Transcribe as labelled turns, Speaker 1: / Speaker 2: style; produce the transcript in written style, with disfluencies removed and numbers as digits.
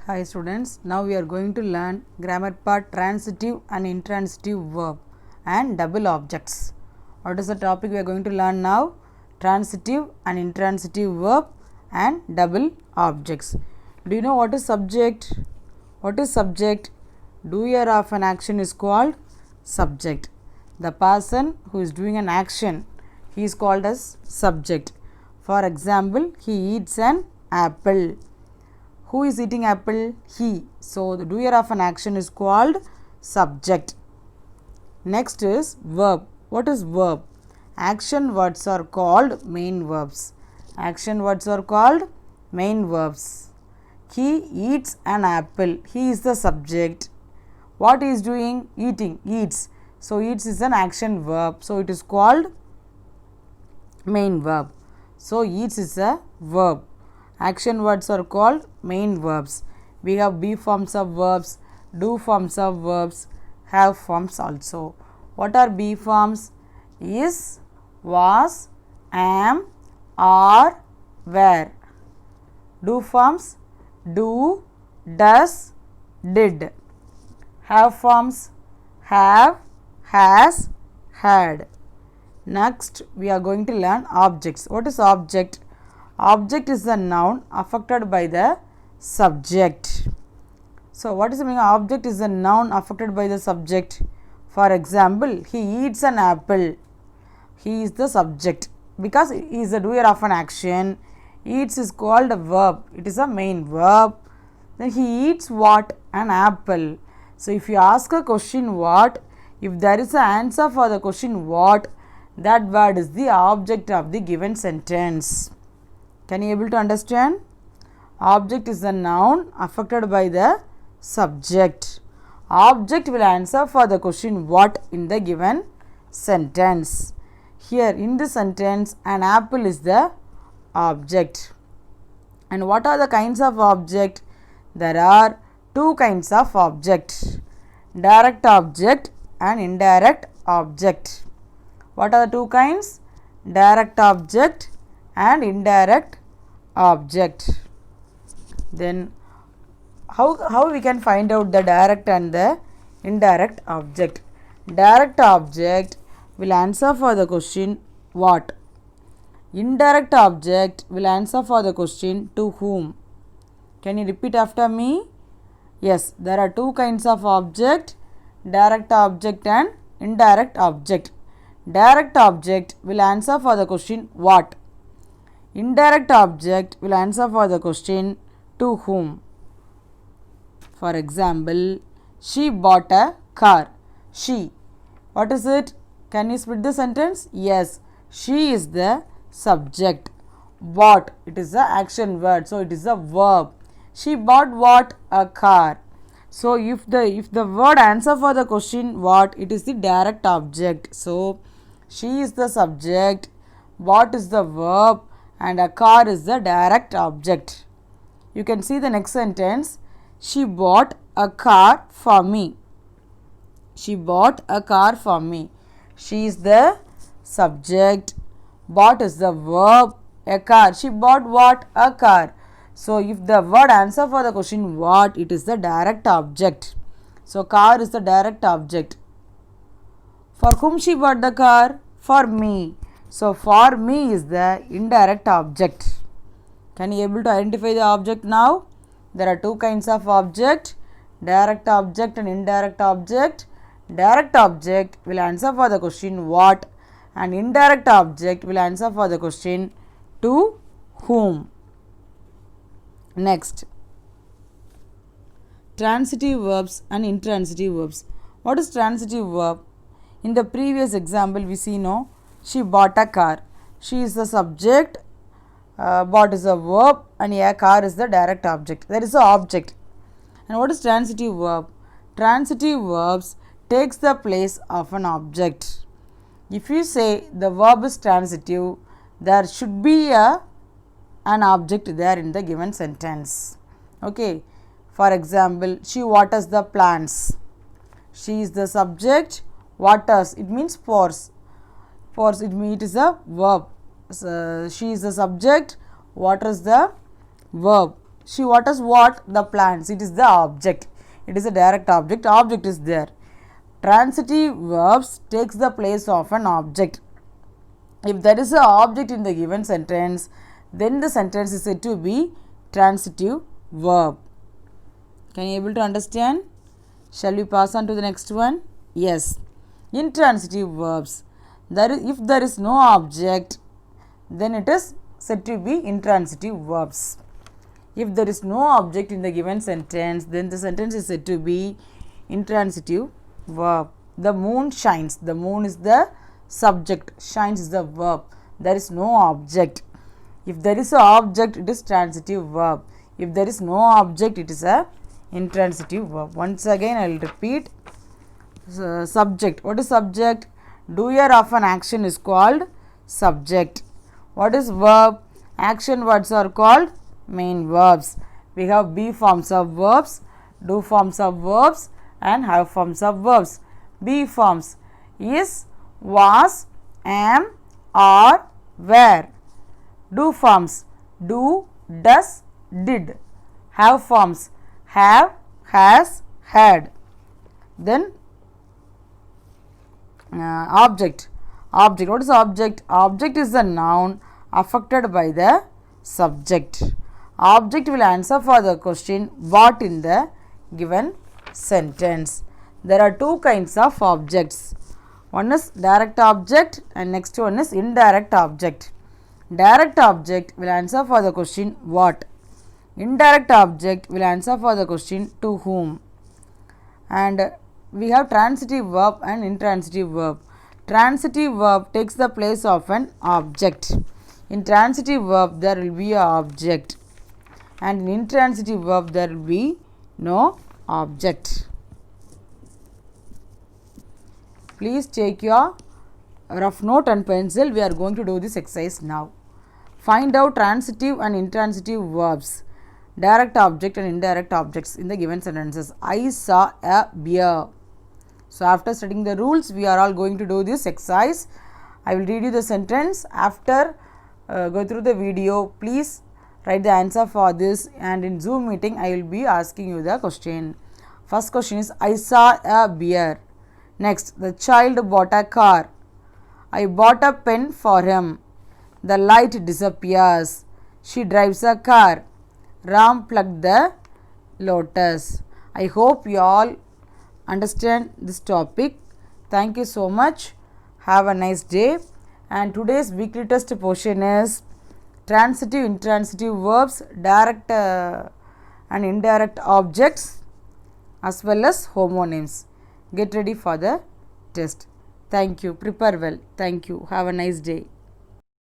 Speaker 1: Hi students, now we are going to learn grammar part transitive and intransitive verb and double objects. What is the topic we are going to learn now? Transitive and intransitive verb and double objects. Do you know what is subject? What is subject? Doer of an action is called subject. The person who is doing an action, he is called as subject. For example, he eats an apple. Who is eating apple? He. So, the doer of an action is called subject. Next is verb. What is verb? Action words are called main verbs. Action words are called main verbs. He eats an apple. He is the subject. What he is doing? Eating. Eats. So, eats is an action verb. So, it is called main verb. So, eats is a verb. Action words are called main verbs. We have be forms of verbs, do forms of verbs, have forms also. What are be forms? Is, was, am, are, were. Do forms? Do, does, did. Have forms? Have, has, had. Next, we are going to learn objects. What is object? Object is the noun affected by the subject. So, what is the meaning? Object is the noun affected by the subject. For example, he eats an apple. He is the subject because he is the doer of an action. Eats is called a verb. It is a main verb. Then he eats what? An apple. So, if you ask a question what, if there is an answer for the question what, that word is the object of the given sentence. Can you able to understand? Object is the noun affected by the subject. Object will answer for the question what in the given sentence. Here in this sentence, an apple is the object. And what are the kinds of object? There are two kinds of object. Direct object and indirect object. What are the two kinds? Direct object and indirect object. Then how we can find out the direct and the indirect object? Direct object will answer for the question what. Indirect object will answer for the question to whom. Can you repeat after me? Yes, there are two kinds of object, direct object and indirect object. Direct object will answer for the question what. Indirect object will answer for the question to whom. For example, she bought a car. She. What is it? Can you split the sentence? Yes. She is the subject. Bought. It is the action word. So, it is a verb. She bought what? A car. So, if the word answer for the question what, it is the direct object. So, she is the subject. Bought is the verb and a car is the direct object. You can see the next sentence. She bought a car for me. She bought a car for me. She is the subject. Bought is the verb. A car. She bought what? A car. So, if the word answer for the question what, it is the direct object. So, car is the direct object. For whom she bought the car? For me. So, for me is the indirect object. Can you able to identify the object now? There are two kinds of object, direct object and indirect object. Direct object will answer for the question what and indirect object will answer for the question to whom. Next, transitive verbs and intransitive verbs. What is transitive verb? In the previous example, we see she bought a car. She is the subject, bought is a verb and a car is the direct object. There is an object. And what is transitive verb? Transitive verbs takes the place of an object. If you say the verb is transitive, there should be an object there in the given sentence. Okay. For example, she waters the plants. She is the subject. Waters, it means pours. Pours, it is a verb. So, she is the subject. Waters the verb. She waters what? The plants. It is the object. It is a direct object. Object is there. Transitive verbs takes the place of an object. If there is an object in the given sentence, then the sentence is said to be transitive verb. Can you able to understand? Shall we pass on to the next one? Yes. Intransitive verbs. If there is no object, then it is said to be intransitive verbs. If there is no object in the given sentence, then the sentence is said to be intransitive verb. The moon shines. The moon is the subject. Shines is the verb. There is no object. If there is an object, it is transitive verb. If there is no object, it is a intransitive verb. Once again, I will repeat. Subject. What is subject? Doer of an action is called subject. What is verb? Action words are called main verbs. We have be forms of verbs, do forms of verbs and have forms of verbs. Be forms is, was, am, are, were. Do forms do, does, did. Have forms have, has, had. Then object. Object. What is object? Object is the noun affected by the subject. Object will answer for the question what in the given sentence. There are two kinds of objects. One is direct object and next one is indirect object. Direct object will answer for the question what. Indirect object will answer for the question to whom. And we have transitive verb and intransitive verb. Transitive verb takes the place of an object. In transitive verb there will be an object and in intransitive verb there will be no object. Please take your rough note and pencil. We are going to do this exercise now. Find out transitive and intransitive verbs, direct object and indirect objects in the given sentences. I saw a bear. So, after studying the rules, we are all going to do this exercise. I will read you the sentence. After go through the video, please write the answer for this, and in Zoom meeting, I will be asking you the question. First question is, I saw a bear. Next, the child bought a car. I bought a pen for him. The light disappears. She drives a car. Ram plucked the lotus. I hope you all understand this topic. Thank you so much. Have a nice day. And today's weekly test portion is transitive, intransitive verbs, direct and indirect objects as well as homonyms. Get ready for the test. Thank you. Prepare well. Thank you. Have a nice day.